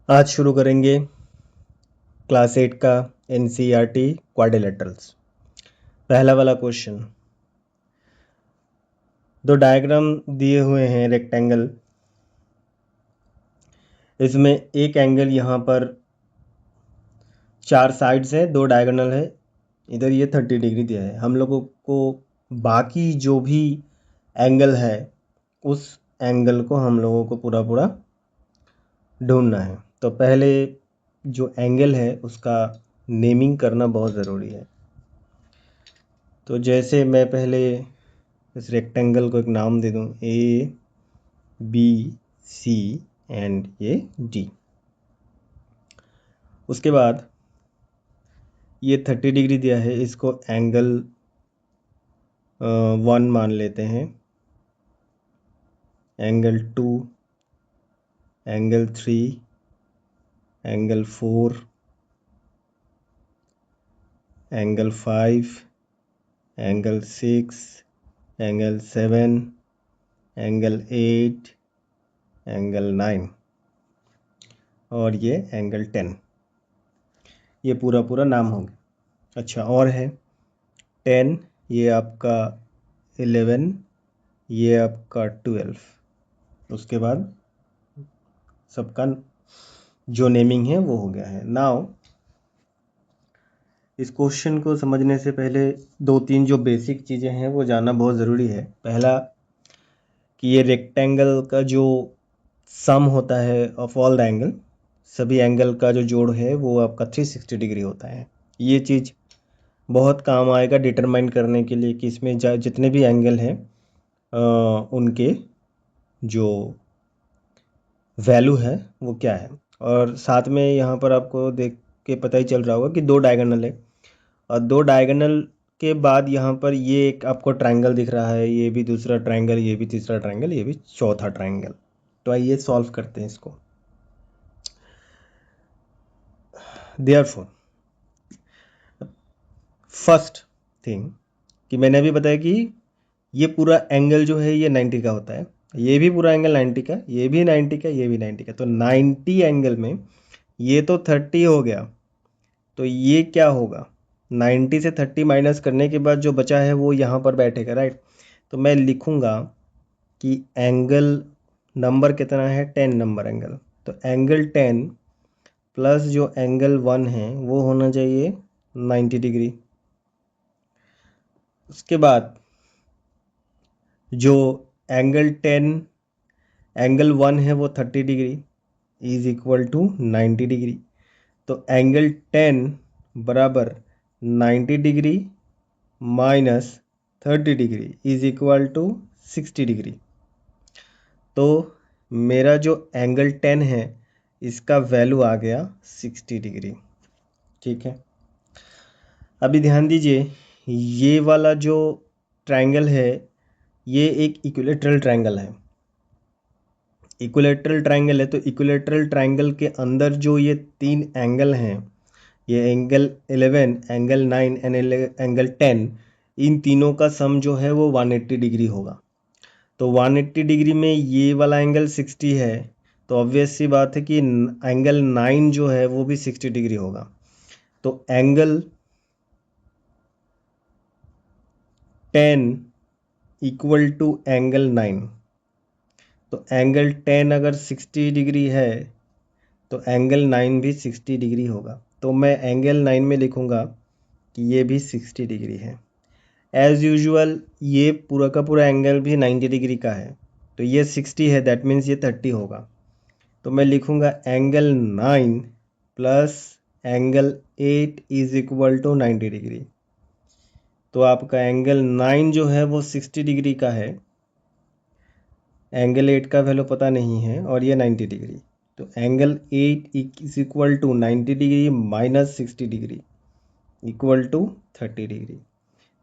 आज शुरू करेंगे क्लास 8 का एनसीईआरटी क्वाड्रिलेटरल्स। पहला वाला क्वेश्चन, दो डायग्राम दिए हुए हैं रेक्टेंगल। इसमें एक एंगल यहाँ पर 4 साइड्स है, 2 डायगोनल है, इधर ये 30 डिग्री दिया है। हम लोगों को बाकी जो भी एंगल है उस एंगल को हम लोगों को पूरा ढूंढना है। तो पहले जो एंगल है उसका नेमिंग करना बहुत ज़रूरी है। तो जैसे मैं पहले इस रेक्टेंगल को एक नाम दे दूं, ए बी सी एंड ये डी। उसके बाद ये 30 डिग्री दिया है, इसको एंगल 1 मान लेते हैं, angle 2, angle 3, angle 4, angle 5, angle 6, angle 7, angle 8, angle 9 और ये एंगल 10। ये पूरा नाम हो गया। अच्छा, और है 10, ये आपका 11, ये आपका 12। उसके बाद सबका जो नेमिंग है वो हो गया है। नाउ इस क्वेश्चन को समझने से पहले 2-3 जो बेसिक चीज़ें हैं वो जानना बहुत ज़रूरी है। पहला कि ये रेक्टेंगल का जो सम होता है ऑफ ऑल द एंगल, सभी एंगल का जो जोड़ है वो आपका 360 डिग्री होता है। ये चीज़ बहुत काम आएगा डिटरमाइन करने के लिए कि इसमें जितने भी एंगल हैं उनके जो वैल्यू है वो क्या है। और साथ में यहाँ पर आपको देख के पता ही चल रहा होगा कि 2 डायगोनल है, और 2 डायगोनल के बाद यहाँ पर ये एक आपको ट्रायंगल दिख रहा है, ये भी दूसरा ट्रायंगल, ये भी तीसरा ट्रायंगल, ये भी चौथा ट्रायंगल। तो आइए सॉल्व करते हैं इसको। देयरफॉर फर्स्ट थिंग कि मैंने अभी बताया कि ये पूरा एंगल जो है ये 90 का होता है, ये भी पूरा एंगल 90 का, ये भी 90 का, ये भी 90 का। तो 90 एंगल में ये तो 30 हो गया, तो ये क्या होगा, 90 से 30 माइनस करने के बाद जो बचा है वो यहाँ पर बैठेगा, राइट। तो मैं लिखूँगा कि एंगल नंबर कितना है, 10 नंबर एंगल। तो एंगल 10 प्लस जो एंगल 1 है वो होना चाहिए 90 डिग्री। उसके बाद जो एंगल 10 एंगल 1 है वो 30 degree is equal to 90 degree. तो एंगल 10 बराबर 90 degree minus 30 degree is equal to 60 degree. तो मेरा जो एंगल 10 है इसका वैल्यू आ गया 60 डिग्री। ठीक है, अभी ध्यान दीजिए, ये वाला जो ट्रायंगल है ये एक इक्विलेटरल ट्रायंगल है। इक्विलेटरल ट्रायंगल है तो इक्विलेटरल ट्रायंगल के अंदर जो ये 3 एंगल हैं, ये एंगल 11, एंगल 9 एंड एंगल 10, इन तीनों का सम जो है वो 180 डिग्री होगा। तो 180 डिग्री में ये वाला एंगल 60 है, तो ऑब्वियस सी बात है कि एंगल 9 जो है वो भी 60 डिग्री होगा। तो एंगल 10 इक्वल टू एंगल 9। तो एंगल 10 अगर 60 डिग्री है तो एंगल 9 भी 60 डिग्री होगा। तो मैं एंगल 9 में लिखूँगा कि ये भी 60 डिग्री है। एज़ यूजुअल ये पूरा का पूरा एंगल भी 90 डिग्री का है, तो ये 60 है, दैट मीन्स ये 30 होगा। तो मैं लिखूँगा angle 9 plus angle 8 is equal to 90 degree. तो आपका एंगल 9 जो है वो 60 डिग्री का है, एंगल 8 का वैल्यू पता नहीं है, और ये 90 डिग्री। तो angle 8 is equal to 90 degree minus 60 degree equal to 30 degree.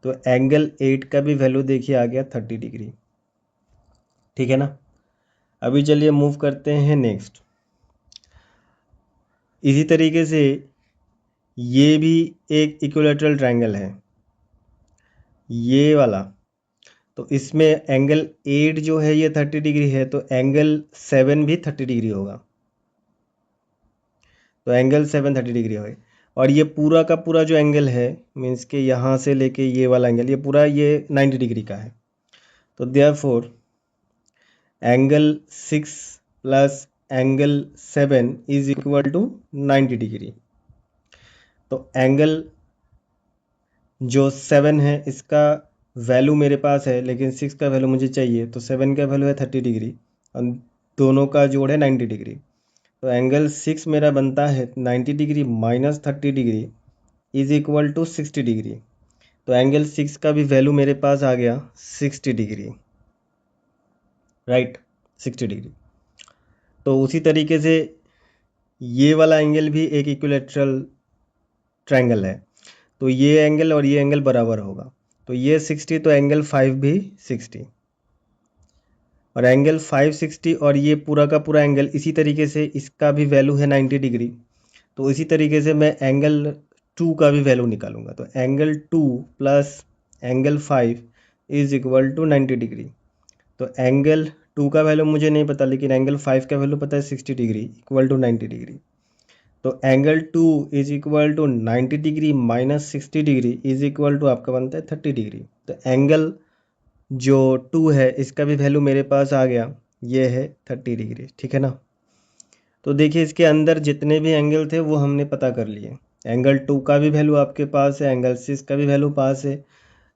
तो एंगल 8 का भी वैल्यू देखिए आ गया 30 डिग्री। ठीक है ना। अभी चलिए मूव करते हैं नेक्स्ट। इसी तरीके से ये भी एक इक्विलेटरल ट्रायंगल है, ये वाला। तो इसमें एंगल 8 जो है ये 30 डिग्री है, तो एंगल 7 भी 30 डिग्री होगा। तो एंगल 7 30 डिग्री है। और ये पूरा का पूरा जो एंगल है मीन्स के यहाँ से लेके ये वाला एंगल, ये पूरा ये 90 डिग्री का है। तो therefore angle 6 plus angle 7 is equal to 90 degree. तो एंगल जो 7 है इसका वैल्यू मेरे पास है, लेकिन 6 का वैल्यू मुझे चाहिए। तो 7 का वैल्यू है 30 डिग्री और दोनों का जोड़ है 90 डिग्री। तो एंगल 6 मेरा बनता है 90 degree minus 30 degree is equal to 60 degree. तो एंगल 6 का भी वैल्यू मेरे पास आ गया 60 डिग्री, राइट, 60 डिग्री। तो उसी तरीके से ये वाला एंगल भी एक इक्विलैटरल ट्रायंगल है, तो ये एंगल और ये एंगल बराबर होगा। तो ये 60 तो एंगल 5 भी 60 और एंगल 560 और ये पूरा का पूरा एंगल इसी तरीके से इसका भी वैल्यू है 90 डिग्री। तो इसी तरीके से मैं एंगल 2 का भी वैल्यू निकालूंगा। तो angle 2 plus angle 5 is equal to 90 degree. तो एंगल 2 का वैल्यू मुझे नहीं पता, लेकिन एंगल 5 का वैल्यू पता है 60 डिग्री इक्वल टू 90 डिग्री। तो angle 2 is equal to 90 degree minus 60 degree is equal to आपका बनता है 30 डिग्री। तो एंगल जो 2 है इसका भी वैल्यू मेरे पास आ गया, ये है 30 डिग्री, ठीक है ना। तो देखिए इसके अंदर जितने भी एंगल थे वो हमने पता कर लिए। एंगल 2 का भी वैल्यू आपके पास है, एंगल 6 का भी वैल्यू पास है,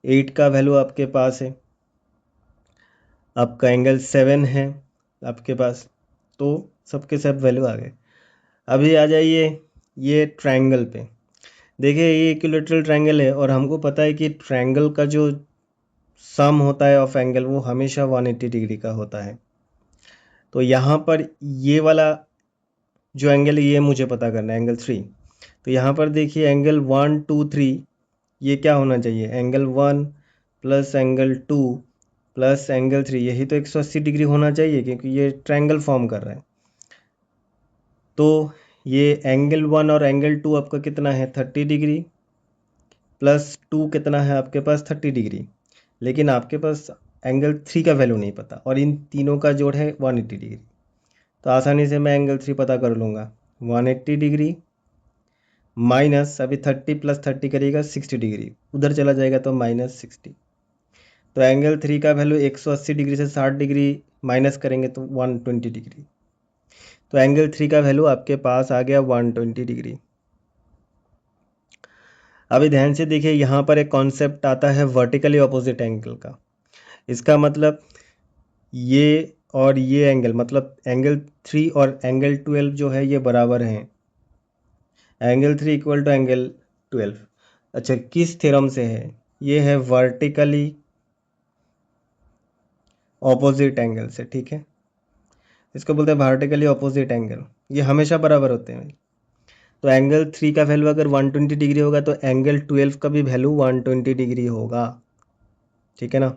8 का वैल्यू आपके पास है, आपका एंगल 7 है आपके पास। तो सबके सब वैल्यू आ गए। अभी आ जाइए ये ट्रायंगल पे। देखिए ये इक्विलैटरल ट्रायंगल है और हमको पता है कि ट्रायंगल का जो सम होता है ऑफ एंगल वो हमेशा 180 डिग्री का होता है। तो यहाँ पर ये वाला जो एंगल है ये मुझे पता करना है, एंगल 3। तो यहाँ पर देखिए एंगल 1 2 3 ये क्या होना चाहिए, angle 1 plus angle 2 plus angle 3, यही तो 180 डिग्री होना चाहिए क्योंकि ये ट्रायंगल फॉर्म कर रहा है। तो ये एंगल 1 और एंगल 2 आपका कितना है 30 डिग्री प्लस 2 कितना है आपके पास 30 डिग्री, लेकिन आपके पास एंगल 3 का वैल्यू नहीं पता और इन तीनों का जोड़ है 180 डिग्री। तो आसानी से मैं एंगल 3 पता कर लूँगा, 180 डिग्री माइनस अभी 30 प्लस 30 करिएगा 60 डिग्री, उधर चला जाएगा तो माइनस 60। तो एंगल 3 का वैल्यू 180 डिग्री से 60 डिग्री माइनस करेंगे तो 120 डिग्री। तो एंगल 3 का वैल्यू आपके पास आ गया 120 डिग्री। अभी ध्यान से देखिए यहाँ पर एक कॉन्सेप्ट आता है वर्टिकली ऑपोजिट एंगल का। इसका मतलब ये और ये एंगल, मतलब एंगल 3 और एंगल 12 जो है ये बराबर हैं। Angle 3 equal to angle 12। अच्छा किस थ्योरम से है, ये है वर्टिकली ऑपोजिट एंगल से, ठीक है। इसको बोलते हैं वर्टिकली ऑपोजिट एंगल, ये हमेशा बराबर होते हैं। तो एंगल 3 का वैल्यू अगर 120 डिग्री होगा तो एंगल 12 का भी वैल्यू 120 डिग्री होगा, ठीक है ना।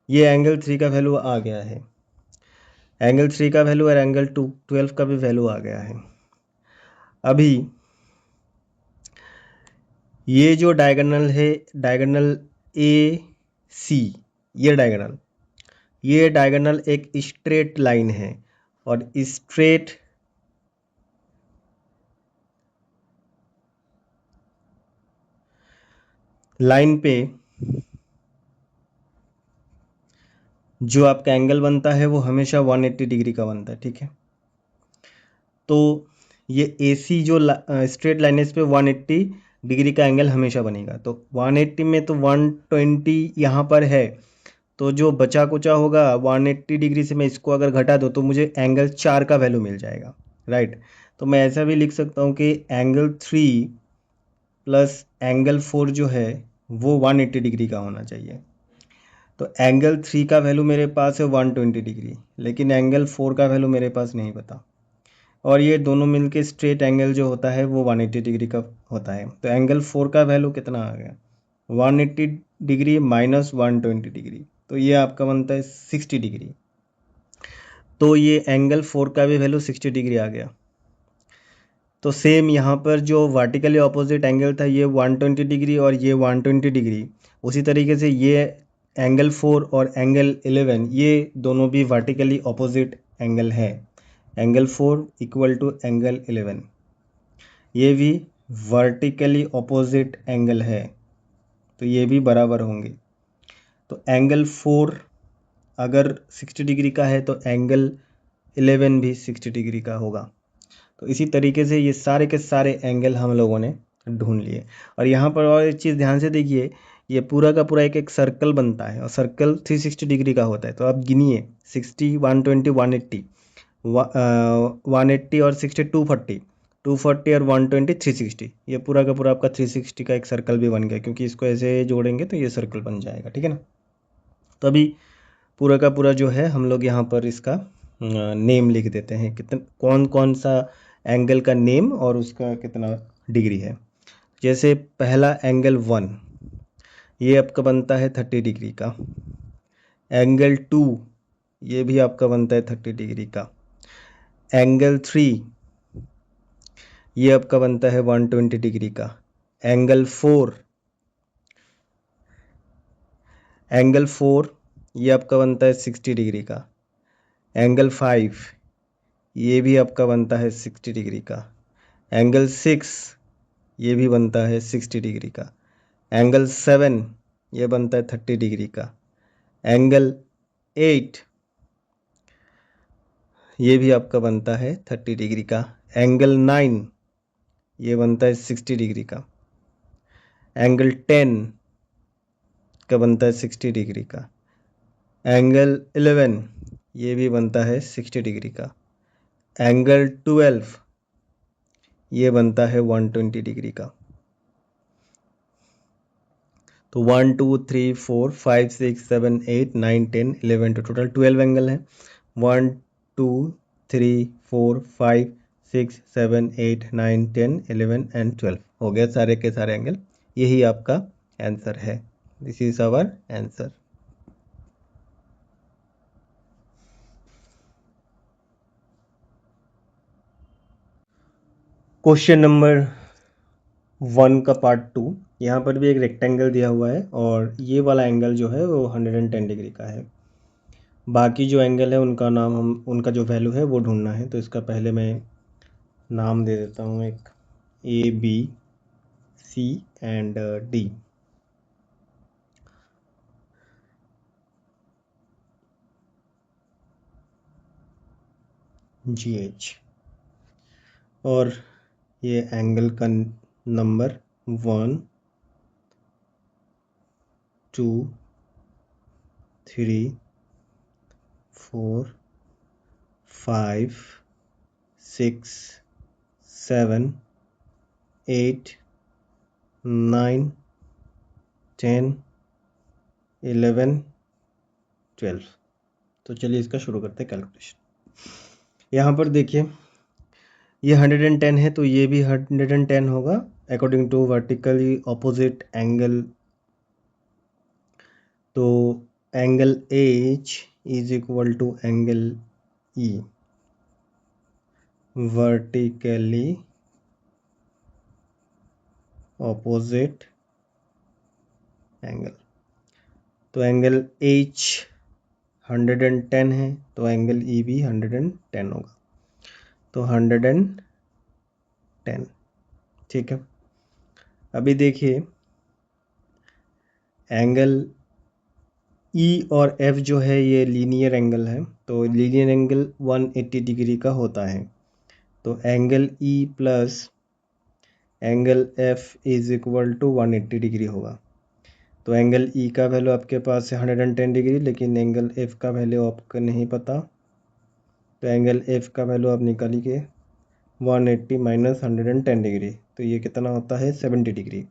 ये एंगल 3 का वैल्यू आ गया है, एंगल 3 का वैल्यू और एंगल 12 का भी वैल्यू आ गया है। अभी ये जो डायगोनल है, डायगोनल ए सी, ये डायगोनल एक स्ट्रेट लाइन है और स्ट्रेट लाइन पे जो आपका एंगल बनता है वो हमेशा 180 डिग्री का बनता है, ठीक है। तो ये AC जो स्ट्रेट लाइन है इस पे 180 डिग्री का एंगल हमेशा बनेगा। तो 180 में तो 120 यहाँ पर है, तो जो बचा कुचा होगा 180 डिग्री से मैं इसको अगर घटा दूँ तो मुझे एंगल 4 का वैल्यू मिल जाएगा, राइट। तो मैं ऐसा भी लिख सकता हूँ कि एंगल 3 प्लस एंगल 4 जो है वो 180 डिग्री का होना चाहिए। तो एंगल 3 का वैल्यू मेरे पास है 120 डिग्री, लेकिन एंगल 4 का वैल्यू मेरे पास नहीं पता, और ये दोनों मिलके स्ट्रेट एंगल जो होता है वो 180 डिग्री का होता है। तो एंगल 4 का वैल्यू कितना आ गया, 180 डिग्री माइनस 120 डिग्री, तो ये आपका बनता है 60 डिग्री। तो ये एंगल 4 का भी वैल्यू 60 डिग्री आ गया। तो सेम यहाँ पर जो वर्टिकली ऑपोजिट एंगल था ये 120 डिग्री और ये 120 डिग्री, उसी तरीके से ये एंगल 4 और एंगल 11 ये दोनों भी वर्टिकली ऑपोजिट एंगल है। Angle 4 equal to angle 11। ये भी वर्टिकली ऑपोजिट एंगल है, तो ये भी बराबर होंगे। तो एंगल 4 अगर 60 डिग्री का है तो एंगल 11 भी 60 डिग्री का होगा। तो इसी तरीके से ये सारे के सारे एंगल हम लोगों ने ढूंढ लिए। और यहाँ पर और एक चीज़ ध्यान से देखिए, ये पूरा का पूरा एक एक सर्कल बनता है और सर्कल 360 डिग्री का होता है। तो आप गिनिए 60, 120, 180, 180 और 60 240, 240 और 120 360। ये पूरा का पूरा आपका 360 का एक सर्कल भी बन गया, क्योंकि इसको ऐसे जोड़ेंगे तो ये सर्कल बन जाएगा, ठीक है ना। तो अभी पूरा का पूरा जो है हम लोग यहाँ पर इसका नेम लिख देते हैं, कितना कौन कौन सा एंगल का नेम और उसका कितना डिग्री है। जैसे पहला एंगल 1, ये आपका बनता है 30 डिग्री का। एंगल 2, ये भी आपका बनता है 30 डिग्री का। एंगल 3, ये आपका बनता है 120 डिग्री का। एंगल 4, ये आपका बनता है 60 डिग्री का। एंगल 5, ये भी आपका बनता है 60 डिग्री का। एंगल 6, ये भी बनता है 60 डिग्री का। एंगल 7, ये बनता है 30 डिग्री का। एंगल 8, ये भी आपका बनता है 30 डिग्री का। एंगल 9, ये बनता है 60 डिग्री का। एंगल 10 का बनता है 60 डिग्री का। एंगल 11, ये भी बनता है 60 डिग्री का। एंगल 12, ये बनता है 120 डिग्री का। तो 1 2 3 4 5 6 7 8 9 10 11 तो टोटल 12 एंगल है। 1 2 3 4 5 6 7 8 9 10 11 एंड 12 हो गया सारे के सारे एंगल। यही आपका आंसर है। This is our answer. Question number 1 का पार्ट 2। यहाँ पर भी एक रेक्टेंगल दिया हुआ है और ये वाला एंगल जो है वो 110 डिग्री का है। बाकी जो एंगल है उनका नाम हम उनका जो वैल्यू है वो ढूंढना है। तो इसका पहले मैं नाम दे देता हूँ, एक A B C and D. G H. और ये एंगल का नंबर 1 2 3 4 5 6 7 8 9 10 11 12। तो चलिए इसका शुरू करते हैं कैलकुलेशन। यहाँ पर देखिए ये 110 है तो ये भी 110 होगा according to vertically opposite angle. तो angle H is equal to angle E vertically opposite angle. तो एंगल एच 110 है तो एंगल ई भी 110 होगा। तो 110, ठीक है। अभी देखिए एंगल ई और एफ जो है ये लीनियर एंगल है, तो लीनियर एंगल 180 डिग्री का होता है। तो angle E plus angle F is equal to 180 degree होगा। तो एंगल ई का वैल्यू आपके पास है 110 डिग्री, लेकिन एंगल एफ का वैल्यू आपको नहीं पता। तो एंगल एफ का वैल्यू आप निकालिए 180 माइनस 110 डिग्री, तो ये कितना होता है 70 डिग्री।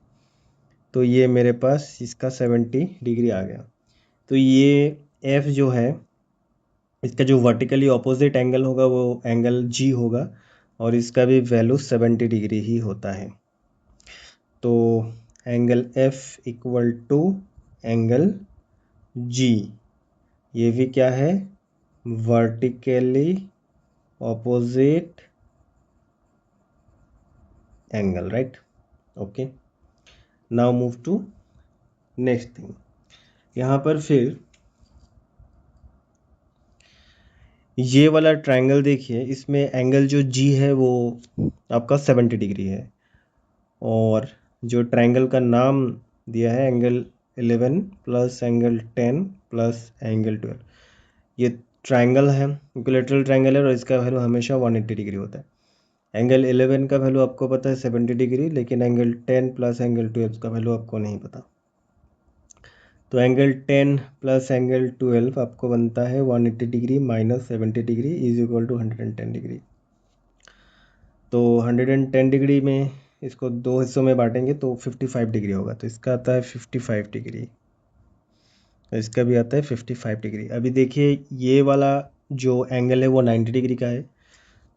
तो ये मेरे पास इसका 70 डिग्री आ गया। तो ये एफ जो है इसका जो वर्टिकली ऑपोजिट एंगल होगा वो एंगल जी होगा और इसका भी वैल्यू 70 डिग्री ही होता है। तो angle F equal to angle G, ये भी क्या है vertically opposite angle, right. Okay, now move to next thing. यहाँ पर फिर ये वाला ट्रायंगल देखिए, इसमें एंगल जो जी है वो आपका 70 डिग्री है और जो ट्रायंगल का नाम दिया है angle 11 plus angle 10 plus angle 12, ये ट्रायंगल है, इक्विलैटरल ट्रायंगल है और इसका वैल्यू हमेशा 180 डिग्री होता है। एंगल 11 का वैल्यू आपको पता है 70 डिग्री, लेकिन एंगल 10 प्लस एंगल 12 का वैल्यू आपको नहीं पता। तो एंगल 10 प्लस एंगल 12 आपको बनता है 180 degree minus 70 degree is equal to 110 degree. तो 110 डिग्री में इसको दो हिस्सों में बांटेंगे तो 55 डिग्री होगा, तो इसका आता है 55 डिग्री, तो इसका भी आता है 55 डिग्री। अभी देखिए ये वाला जो एंगल है वो 90 डिग्री का है,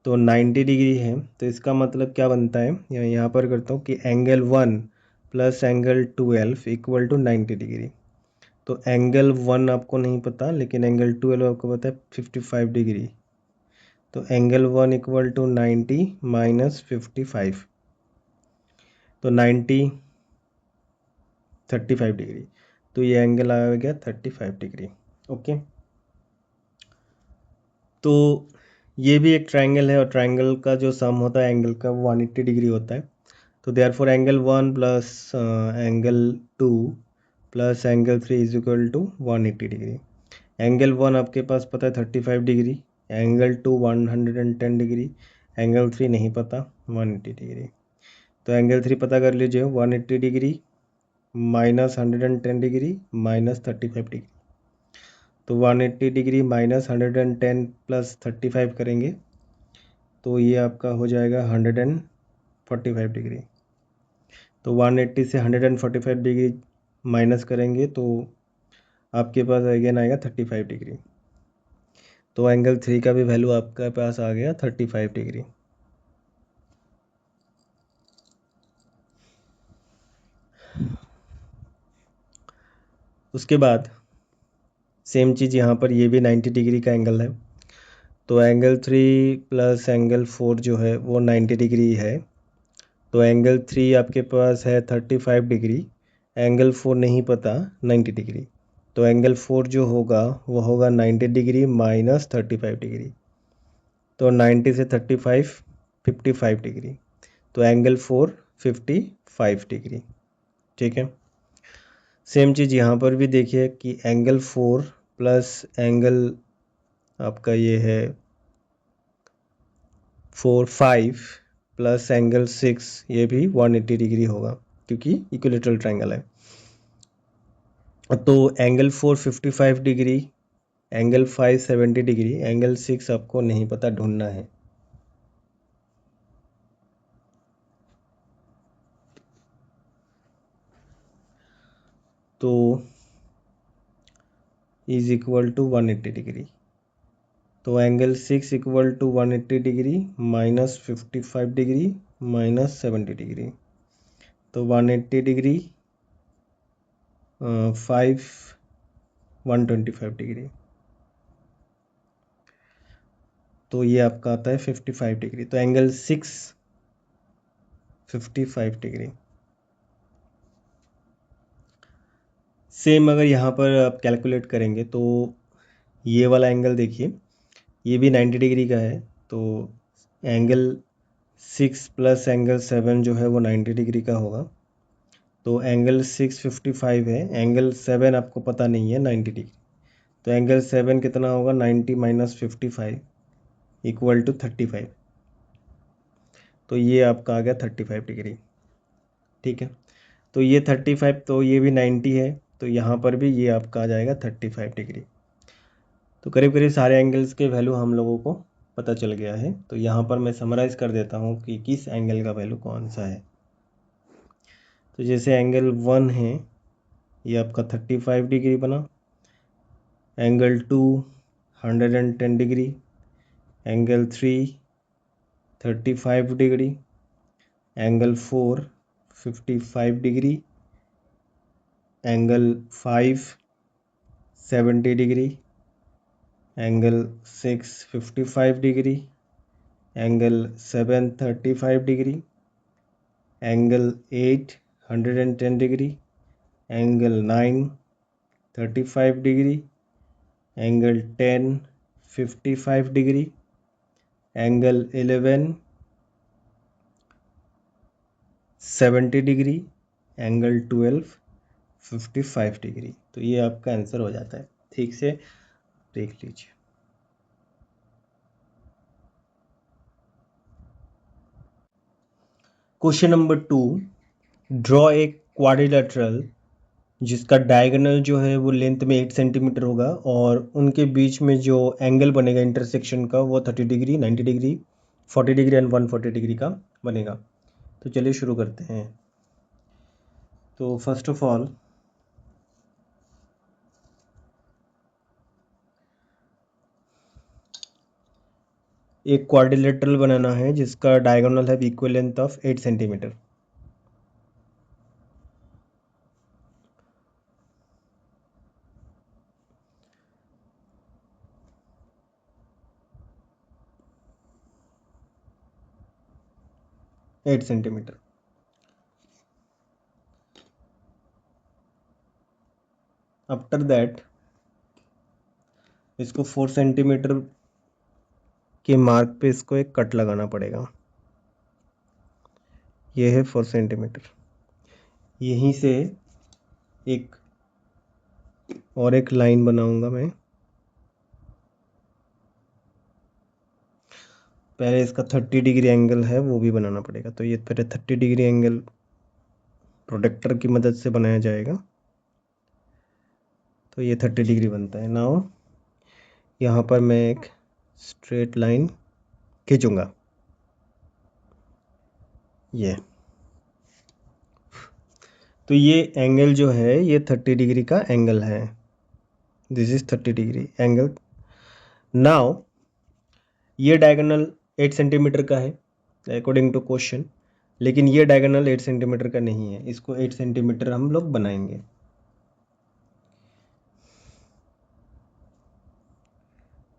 तो 90 डिग्री है, तो इसका मतलब क्या बनता है, यहाँ पर करता हूँ कि angle 1 plus angle 12 equal to 90 degree. तो एंगल 1 आपको नहीं पता, लेकिन एंगल 12 आपको पता है 55 डिग्री। तो एंगल 1 इक्वल टू 90 माइनस 55, तो 90 35 डिग्री, तो ये एंगल आ गया 35 डिग्री। ओके, तो ये भी एक ट्रायंगल है और ट्रायंगल का जो सम होता है एंगल का वो 180 डिग्री होता है। तो therefore angle 1 plus angle 2 plus angle 3 is equal to 180 degree. Angle 1 आपके पास पता है 35 डिग्री, एंगल 2 110 डिग्री, एंगल 3 नहीं पता 180 डिग्री। तो एंगल 3 पता कर लीजिए, 180 degree minus 110 degree minus 35 degree. तो 180 डिग्री माइनस 110 प्लस 35 करेंगे तो ये आपका हो जाएगा 145 डिग्री। तो 180 से 145 डिग्री माइनस करेंगे तो आपके पास अगेन आएगा 35 डिग्री। तो एंगल 3 का भी वैल्यू आपके पास आ गया 35 डिग्री। उसके बाद सेम चीज़ यहाँ पर ये भी 90 डिग्री का एंगल है, तो एंगल 3 प्लस एंगल 4 जो है वो 90 डिग्री है। तो एंगल 3 आपके पास है 35 डिग्री, एंगल 4 नहीं पता 90 डिग्री। तो एंगल 4 जो होगा वो होगा 90 डिग्री माइनस 35 डिग्री। तो 90 से 35 55 डिग्री, तो एंगल 4 55 डिग्री। ठीक है, सेम चीज़ यहाँ पर भी देखिए कि एंगल 4 प्लस एंगल आपका ये है 5 प्लस एंगल 6, ये भी 180 डिग्री होगा क्योंकि इक्विलैटरल ट्रायंगल है। तो angle 4 55 degree, angle 5 70 degree, angle 6 आपको नहीं पता, ढूंढना है। तो इज इक्वल टू 180 डिग्री, तो angle 6 equal to 180 degree minus 55 degree minus 70 degree. तो 180 डिग्री 5 125 डिग्री, तो ये आपका आता है 55 डिग्री। तो एंगल 6 55 डिग्री। सेम अगर यहाँ पर आप कैलकुलेट करेंगे तो ये वाला एंगल देखिए, ये भी 90 डिग्री का है, तो एंगल 6 प्लस एंगल 7 जो है वो 90 डिग्री का होगा। तो एंगल 6 55 है, एंगल 7 आपको पता नहीं है 90 डिग्री, तो एंगल 7 कितना होगा 90 माइनस 55 इक्वल टू 35, तो ये आपका आ गया 35 डिग्री। ठीक है, तो ये 35, तो ये भी 90 है, तो यहाँ पर भी ये आपका आ जाएगा 35 डिग्री। तो करीब करीब सारे एंगल्स के वैल्यू हम लोगों को पता चल गया है। तो यहाँ पर मैं समराइज़ कर देता हूँ कि किस एंगल का वैल्यू कौन सा है। तो जैसे एंगल 1 है ये आपका 35 डिग्री बना, angle 2 110 degree, angle 3 35 degree, angle 4 55 degree, angle 5 70 degree, angle 6 55 degree, angle 7 35 degree, angle 8 110 degree, angle 9 35 degree, angle 10 55 degree, angle 11 70 degree, angle 12 55 degree. तो ये आपका आंसर हो जाता है। ठीक से देख लीजिए। Question number 2, draw a quadrilateral जिसका डायगोनल जो है वो लेंथ में 8 सेंटीमीटर होगा और उनके बीच में जो एंगल बनेगा इंटरसेक्शन का वो 30 degree, 90 degree, 40 degree and 140 degree का बनेगा। तो चलिए शुरू करते हैं। तो फर्स्ट ऑफ ऑल एक क्वाड्रिलेटरल बनाना है जिसका डायगोनल है equal length of 8 centimetre. Eight centimetre. After that इसको 4 सेंटीमीटर के मार्क पे इसको एक कट लगाना पड़ेगा। ये है 4 सेंटीमीटर। यहीं से एक और एक लाइन बनाऊंगा मैं। पहले इसका 30 डिग्री एंगल है वो भी बनाना पड़ेगा। तो ये पहले 30 डिग्री एंगल प्रोटेक्टर की मदद से बनाया जाएगा। तो ये 30 डिग्री बनता है। नाउ यहाँ पर मैं एक स्ट्रेट लाइन खींचूंगा। ये तो ये एंगल जो है ये 30 डिग्री का एंगल है। This is 30 degree angle. Now ये डायगोनल 8 सेंटीमीटर का है अकॉर्डिंग टू क्वेश्चन, लेकिन ये डायगोनल 8 सेंटीमीटर का नहीं है। इसको 8 सेंटीमीटर हम लोग बनाएंगे।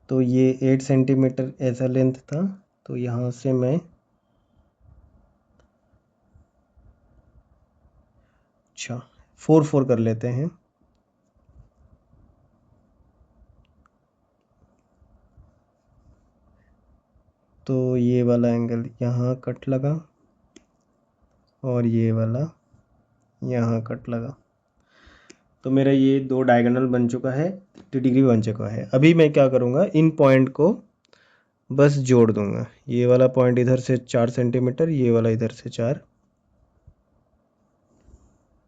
तो ये 8 सेंटीमीटर ऐसा लेंथ था। तो यहाँ से मैं अच्छा 4 कर लेते हैं। तो ये वाला एंगल यहाँ कट लगा और ये वाला यहाँ कट लगा। तो मेरा ये दो डायगोनल बन चुका है, 30 डिग्री बन चुका है। अभी मैं क्या करूँगा, इन पॉइंट को बस जोड़ दूंगा। ये वाला पॉइंट इधर से 4 सेंटीमीटर, ये वाला इधर से 4।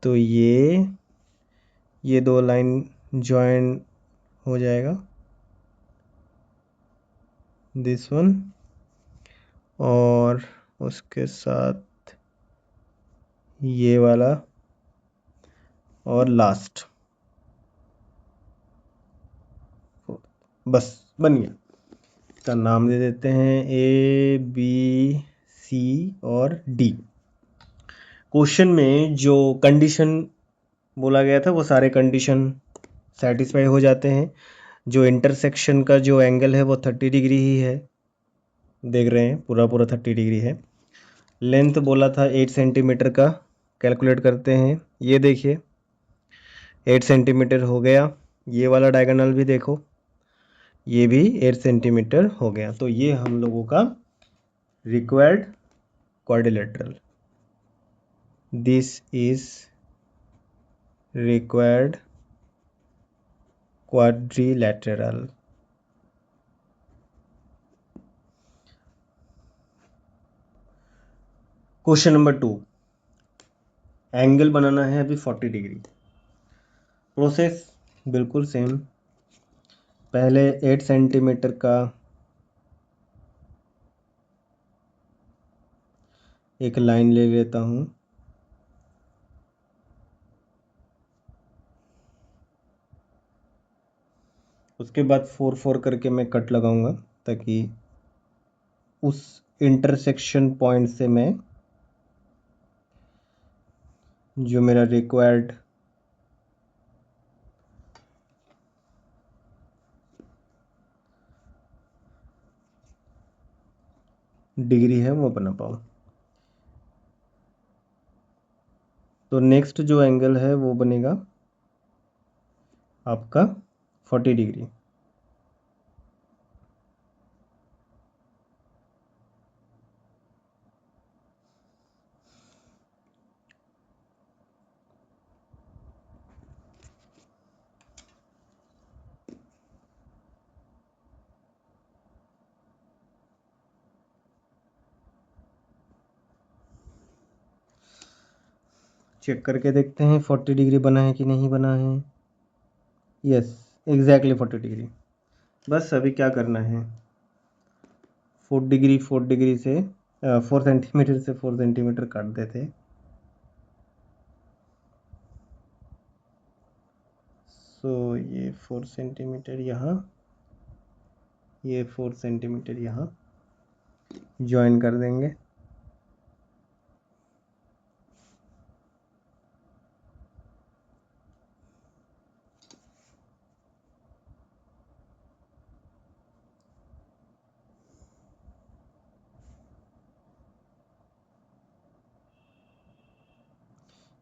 तो ये दो लाइन ज्वाइन हो जाएगा, दिस वन, और उसके साथ ये वाला और लास्ट। बस बन गया। इसका नाम दे देते हैं ए बी सी और डी। क्वेश्चन में जो कंडीशन बोला गया था वो सारे कंडीशन सेटिस्फाई हो जाते हैं। जो इंटरसेक्शन का जो एंगल है वो 30 डिग्री ही है, देख रहे हैं पूरा पूरा 30 डिग्री है। लेंथ बोला था 8 सेंटीमीटर का, कैलकुलेट करते हैं। ये देखिए 8 सेंटीमीटर हो गया। ये वाला डायगोनल भी देखो, ये भी 8 सेंटीमीटर हो गया। तो ये हम लोगों का required quadrilateral, this is required quadrilateral. Question number 2, angle बनाना है अभी 40 डिग्री। प्रोसेस बिल्कुल सेम। पहले 8 सेंटीमीटर का एक लाइन ले लेता हूँ। उसके बाद 4 करके मैं कट लगाऊंगा ताकि उस इंटरसेक्शन पॉइंट से मैं जो मेरा रिक्वायर्ड डिग्री है वो बना पाऊँ। तो नेक्स्ट जो एंगल है वो बनेगा आपका 40 डिग्री। चेक करके देखते हैं 40 डिग्री बना है कि नहीं बना है। Yes, exactly 40 degree. बस अभी क्या करना है, 4 डिग्री से 4 सेंटीमीटर से 4 सेंटीमीटर काट देते। सो ये 4 सेंटीमीटर यहाँ, ये 4 सेंटीमीटर यहाँ ज्वाइन कर देंगे।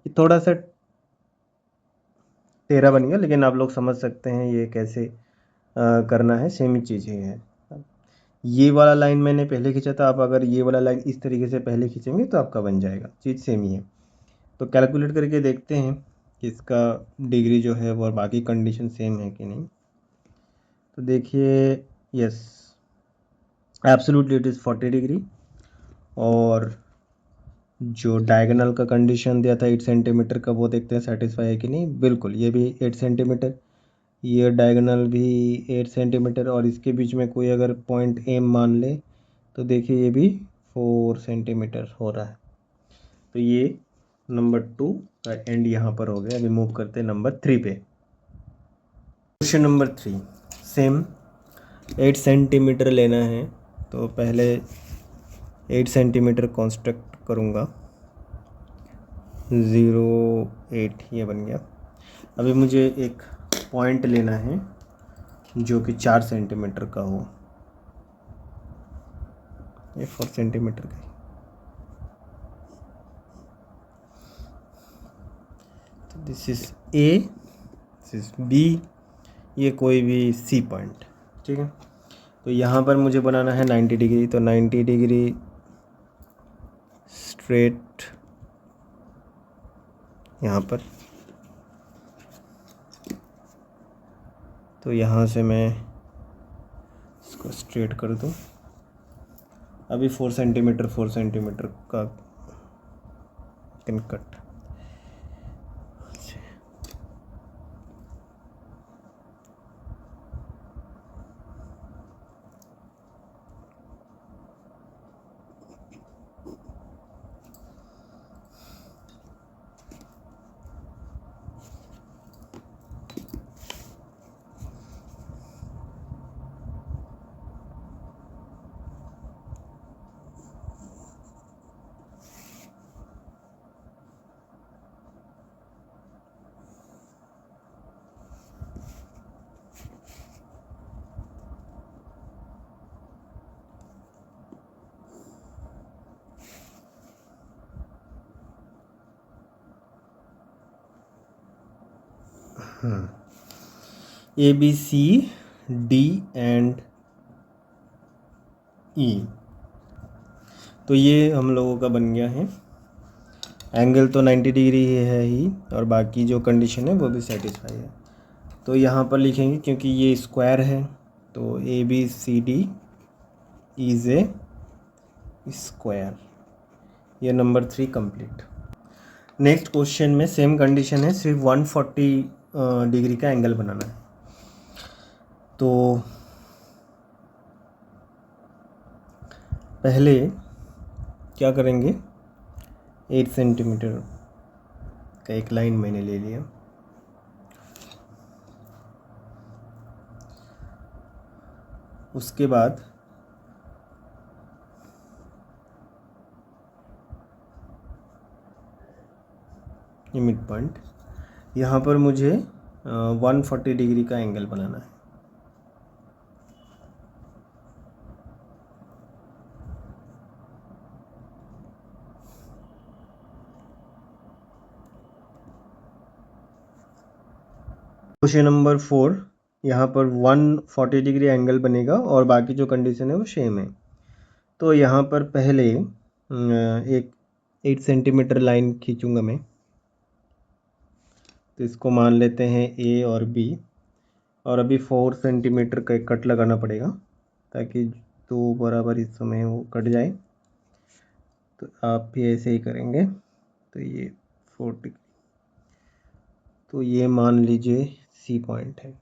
ये थोड़ा सा टेढ़ा बन गया, लेकिन आप लोग समझ सकते हैं ये कैसे करना है, सेम ही चीज़ ही है। ये वाला लाइन मैंने पहले खींचा था, आप अगर ये वाला लाइन इस तरीके से पहले खींचेंगे तो आपका बन जाएगा, चीज़ सेम ही है। तो कैलकुलेट करके देखते हैं कि इसका डिग्री जो है वो बाकी कंडीशन सेम है कि नहीं। तो देखिए, yes, absolutely it is 40 degree. और जो डायगोनल का कंडीशन दिया था 8 सेंटीमीटर का, वो देखते हैं सेटिस्फाई है कि नहीं। बिल्कुल, ये भी 8 सेंटीमीटर, ये डायगोनल भी 8 सेंटीमीटर, और इसके बीच में कोई अगर पॉइंट एम मान ले तो देखिए ये भी 4 सेंटीमीटर हो रहा है। तो ये नंबर 2 का एंड यहाँ पर हो गया। अभी मूव करते हैं नंबर 3 पे। क्वेश्चन नंबर 3 सेम 8 सेंटीमीटर लेना है, तो पहले 8 सेंटीमीटर कंस्ट्रक्ट करूँगा। 0.8 ये बन गया। अभी मुझे एक पॉइंट लेना है जो कि 4 सेंटीमीटर का हो, ये 4 सेंटीमीटर का। तो this is A, this is B, ये कोई भी सी पॉइंट, ठीक है। तो यहाँ पर मुझे बनाना है 90 डिग्री, तो 90 डिग्री स्ट्रेट यहाँ पर। तो यहाँ से मैं इसको स्ट्रेट कर दूँ। अभी 4 सेंटीमीटर का can cut. A B C D and E, तो ये हम लोगों का बन गया है। एंगल तो 90 डिग्री है ही, और बाकी जो कंडीशन है वो भी सेटिस्फाई है। तो यहाँ पर लिखेंगे, क्योंकि ये स्क्वायर है, तो A B C D is a square. ये नंबर 3 कंप्लीट। नेक्स्ट क्वेश्चन में सेम कंडीशन है, सिर्फ 140 डिग्री का एंगल बनाना है। तो पहले क्या करेंगे, 8 सेंटीमीटर का एक लाइन मैंने ले लिया। उसके बाद ये मिड पॉइंट, यहाँ पर मुझे 140 डिग्री का एंगल बनाना है। क्वेश्चन नंबर 4, यहाँ पर 140 डिग्री एंगल बनेगा और बाकी जो कंडीशन है वो सेम है। तो यहाँ पर पहले एक 8 सेंटीमीटर लाइन खींचूंगा मैं। तो इसको मान लेते हैं ए और बी, और अभी 4 सेंटीमीटर का एक कट लगाना पड़ेगा ताकि 2 बराबर हिस्सों में वो कट जाए। तो आप भी ऐसे ही करेंगे। तो ये 4 डिग्री, तो ये मान लीजिए सी पॉइंट है।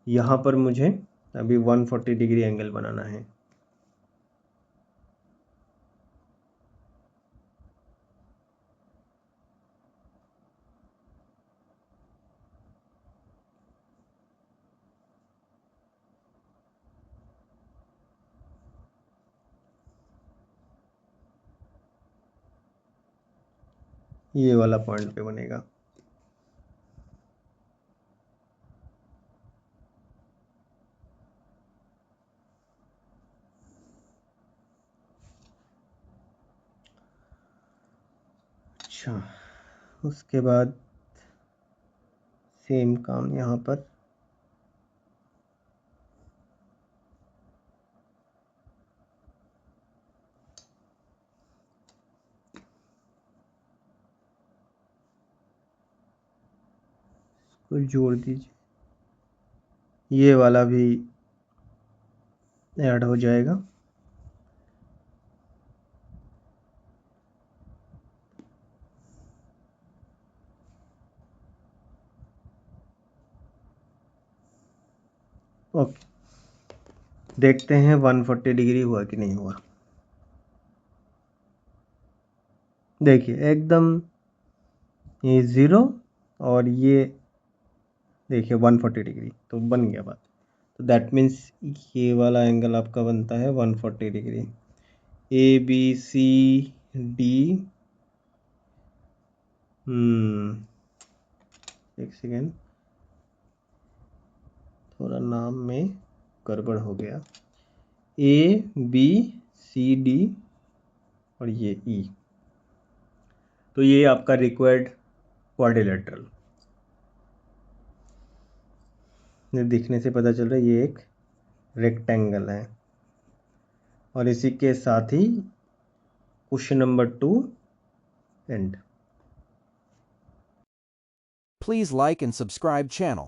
यहाँ पर मुझे अभी 140 डिग्री एंगल बनाना है। ये वाला पॉइंट पे बनेगा। अच्छा, उसके बाद सेम काम यहाँ पर। इसको जोड़ दीजिए, ये वाला भी ऐड हो जाएगा। ओके, देखते हैं 140 डिग्री हुआ कि नहीं हुआ। देखिए एकदम ये 0 और ये देखिए 140 डिग्री, तो बन गया बात। तो दैट मीन्स ये वाला एंगल आपका बनता है 140 degree. A B C D, एक सेकेंड, थोड़ा नाम में गड़बड़ हो गया। ए बी सी डी और ये ई, तो ये आपका रिक्वायर्ड क्वाड्रिलेटरल। दिखने से पता चल रहा है ये एक रेक्टेंगल है। और इसी के साथ ही question number 2 end. Please like and subscribe channel.